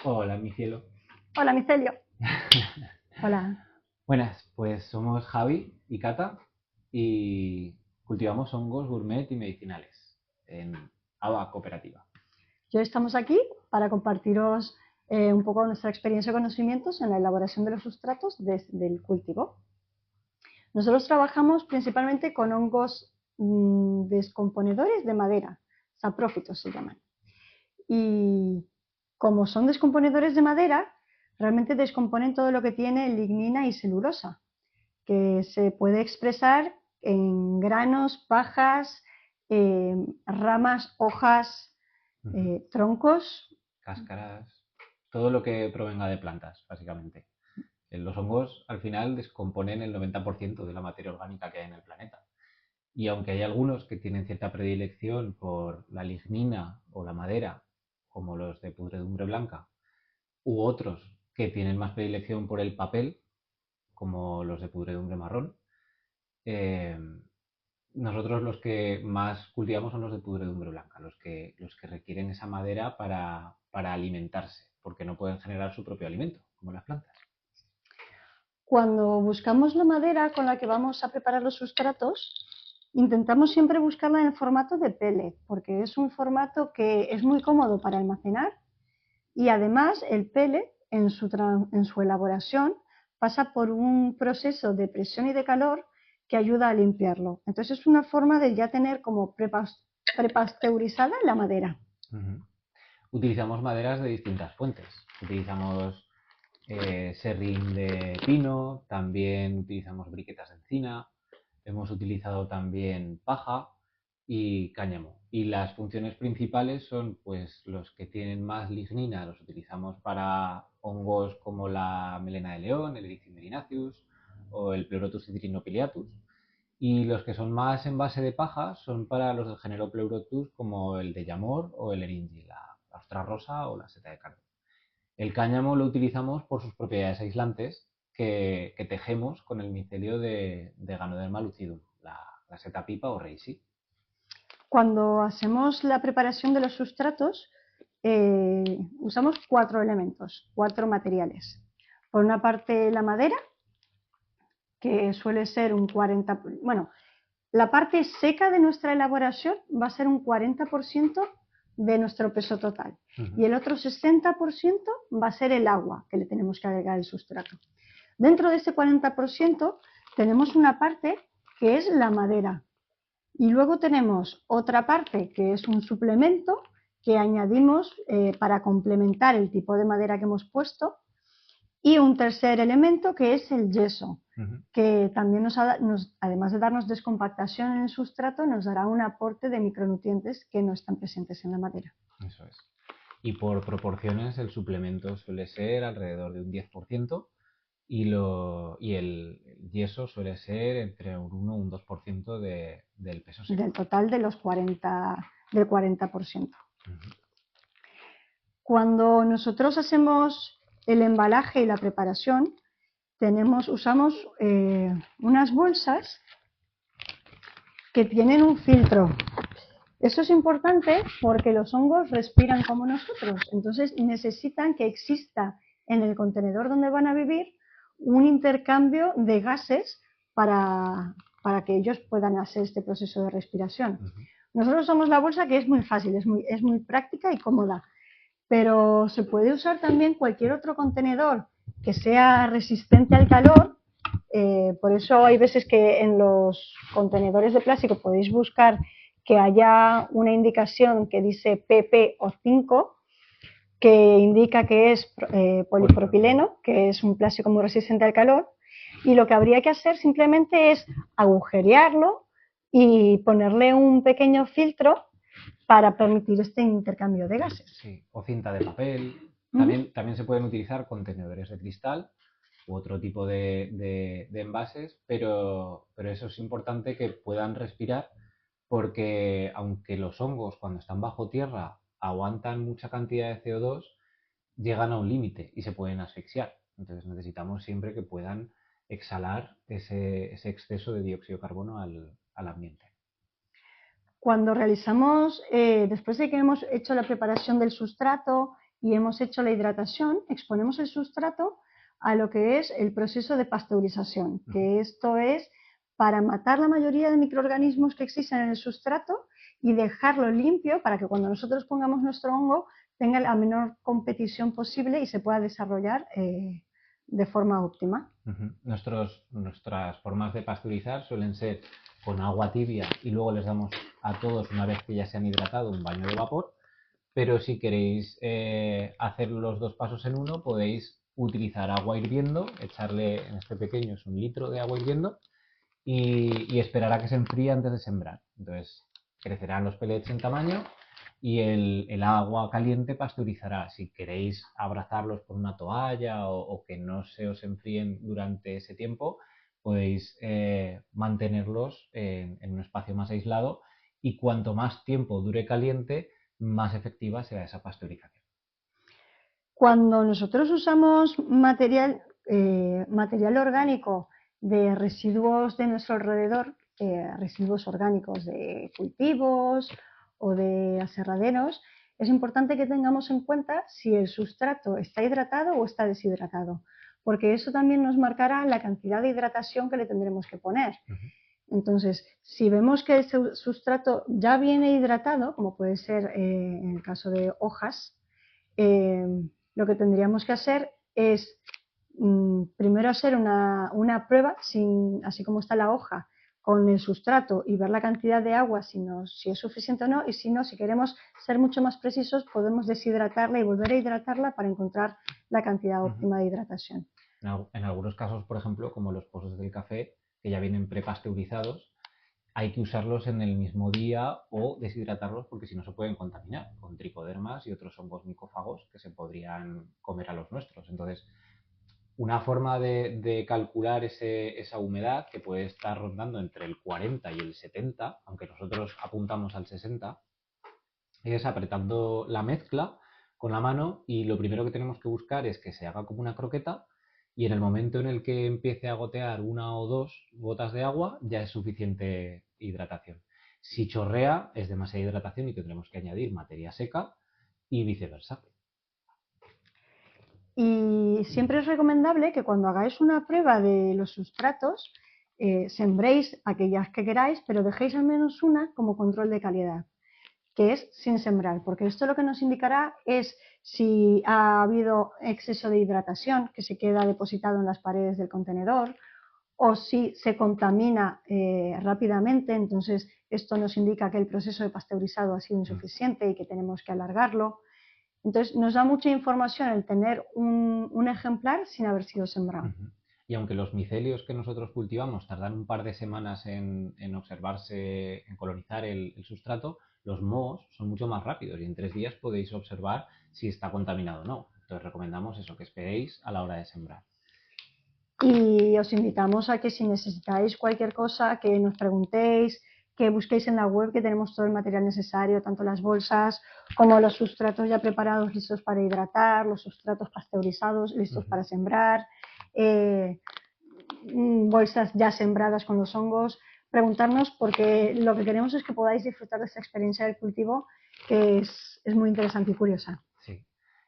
Hola, mi cielo. Hola, Micelio. Hola. Buenas, pues somos Javi y Cata y cultivamos hongos gourmet y medicinales en Ava Cooperativa. Hoy estamos aquí para compartiros un poco nuestra experiencia y conocimientos en la elaboración de los sustratos del cultivo. Nosotros trabajamos principalmente con hongos descomponedores de madera, saprófitos se llaman. Y como son descomponedores de madera, realmente descomponen todo lo que tiene lignina y celulosa, que se puede expresar en granos, pajas, ramas, hojas, troncos. Cáscaras, todo lo que provenga de plantas, básicamente. Los hongos al final descomponen el 90% de la materia orgánica que hay en el planeta. Y aunque hay algunos que tienen cierta predilección por la lignina o la madera, como los de pudredumbre blanca, u otros que tienen más predilección por el papel, como los de pudredumbre marrón, eh, nosotros los que más cultivamos son los de pudredumbre blanca, los que requieren esa madera para alimentarse, porque no pueden generar su propio alimento, como las plantas. Cuando buscamos la madera con la que vamos a preparar los sustratos, intentamos siempre buscarla en el formato de pellet, porque es un formato que es muy cómodo para almacenar y además el pellet en su elaboración pasa por un proceso de presión y de calor que ayuda a limpiarlo. Entonces es una forma de ya tener como prepasteurizada la madera. Uh-huh. Utilizamos maderas de distintas fuentes. Utilizamos serrín de pino, también utilizamos briquetas de encina, hemos utilizado también paja y cáñamo. Y las funciones principales son pues los que tienen más lignina, los utilizamos para hongos como la melena de león, el Ericium erinaceus o el Pleurotus citrinopiliatus. Y los que son más en base de paja son para los del género Pleurotus como el de Yamor o el Eringi, la ostra rosa o la seta de cardo. El cáñamo lo utilizamos por sus propiedades aislantes que tejemos con el micelio de Ganoderma lucidum, la seta pipa o reishi. Cuando hacemos la preparación de los sustratos, usamos 4 elementos, 4 materiales. Por una parte, la madera, que suele ser un 40%, bueno, la parte seca de nuestra elaboración va a ser un 40% de nuestro peso total. Uh-huh. Y el otro 60% va a ser el agua que le tenemos que agregar al sustrato. Dentro de ese 40% tenemos una parte que es la madera. Y luego tenemos otra parte que es un suplemento que añadimos para complementar el tipo de madera que hemos puesto. Y un tercer elemento que es el yeso, Uh-huh. que también además de darnos descompactación en el sustrato, nos dará un aporte de micronutrientes que no están presentes en la madera. Eso es. Y por proporciones el suplemento suele ser alrededor de un 10% y el yeso suele ser entre un 1 y un 2% del peso seco. Del total de los 40%. Uh-huh. Cuando nosotros hacemos el embalaje y la preparación, usamos unas bolsas que tienen un filtro. Eso es importante porque los hongos respiran como nosotros, entonces necesitan que exista en el contenedor donde van a vivir un intercambio de gases para que ellos puedan hacer este proceso de respiración. Uh-huh. Nosotros usamos la bolsa, que es muy fácil, es muy práctica y cómoda, pero se puede usar también cualquier otro contenedor que sea resistente al calor. Por eso hay veces que en los contenedores de plástico podéis buscar que haya una indicación que dice PP o 5, que indica que es polipropileno, que es un plástico muy resistente al calor, y lo que habría que hacer simplemente es agujerearlo y ponerle un pequeño filtro para permitir este intercambio de gases. Sí, o cinta de papel. Uh-huh. También se pueden utilizar contenedores de cristal u otro tipo de envases, pero eso es importante que puedan respirar porque aunque los hongos cuando están bajo tierra aguantan mucha cantidad de CO2, llegan a un límite y se pueden asfixiar. Entonces necesitamos siempre que puedan exhalar ese exceso de dióxido de carbono al ambiente. Cuando realizamos, después de que hemos hecho la preparación del sustrato y hemos hecho la hidratación, exponemos el sustrato a lo que es el proceso de pasteurización, que esto es para matar la mayoría de microorganismos que existen en el sustrato y dejarlo limpio para que cuando nosotros pongamos nuestro hongo tenga la menor competición posible y se pueda desarrollar de forma óptima. Nuestras formas de pasteurizar suelen ser con agua tibia y luego les damos a todos, una vez que ya se han hidratado, un baño de vapor, pero si queréis hacer los dos pasos en uno, podéis utilizar agua hirviendo, echarle, en este pequeño es 1 litro de agua hirviendo, y esperar a que se enfríe antes de sembrar. Entonces crecerán los pellets en tamaño y el agua caliente pasteurizará. Si queréis abrazarlos con una toalla o que no se os enfríen durante ese tiempo, podéis mantenerlos en un espacio más aislado, y cuanto más tiempo dure caliente, más efectiva será esa pasteurización. Cuando nosotros usamos material orgánico de residuos de nuestro alrededor, residuos orgánicos de cultivos o de aserraderos, es importante que tengamos en cuenta si el sustrato está hidratado o está deshidratado, porque eso también nos marcará la cantidad de hidratación que le tendremos que poner. Entonces, si vemos que el sustrato ya viene hidratado, como puede ser en el caso de hojas, lo que tendríamos que hacer es primero hacer una prueba, así como está la hoja, con el sustrato y ver la cantidad de agua, si es suficiente o no, y si no, si queremos ser mucho más precisos, podemos deshidratarla y volver a hidratarla para encontrar la cantidad óptima de hidratación. En algunos casos, por ejemplo, como los pozos del café, que ya vienen prepasteurizados, hay que usarlos en el mismo día o deshidratarlos, porque si no se pueden contaminar con tricodermas y otros hongos micófagos que se podrían comer a los nuestros. Entonces, una forma de calcular esa humedad, que puede estar rondando entre el 40 y el 70, aunque nosotros apuntamos al 60, es apretando la mezcla con la mano, y lo primero que tenemos que buscar es que se haga como una croqueta, y en el momento en el que empiece a gotear 1 o 2 gotas de agua ya es suficiente hidratación. Si chorrea es demasiada hidratación y tendremos que añadir materia seca, y viceversa. Y siempre es recomendable que cuando hagáis una prueba de los sustratos, sembréis aquellas que queráis, pero dejéis al menos una como control de calidad, que es sin sembrar, porque esto lo que nos indicará es si ha habido exceso de hidratación que se queda depositado en las paredes del contenedor, o si se contamina rápidamente. Entonces esto nos indica que el proceso de pasteurizado ha sido insuficiente y que tenemos que alargarlo. Entonces nos da mucha información el tener un ejemplar sin haber sido sembrado. Y aunque los micelios que nosotros cultivamos tardan un par de semanas en observarse, en colonizar el sustrato, los mohos son mucho más rápidos y en 3 días podéis observar si está contaminado o no. Entonces recomendamos eso, que esperéis a la hora de sembrar. Y os invitamos a que si necesitáis cualquier cosa, que nos preguntéis, que busquéis en la web, que tenemos todo el material necesario, tanto las bolsas como los sustratos ya preparados, listos para hidratar, los sustratos pasteurizados, listos para sembrar, bolsas ya sembradas con los hongos. Preguntarnos, porque lo que queremos es que podáis disfrutar de esta experiencia del cultivo, que es muy interesante y curiosa. Sí.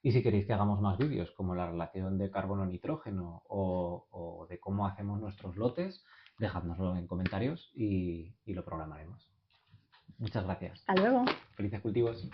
Y si queréis que hagamos más vídeos, como la relación de carbono-nitrógeno o de cómo hacemos nuestros lotes, dejádnoslo en comentarios y lo programaremos. Muchas gracias. Hasta luego. Felices cultivos.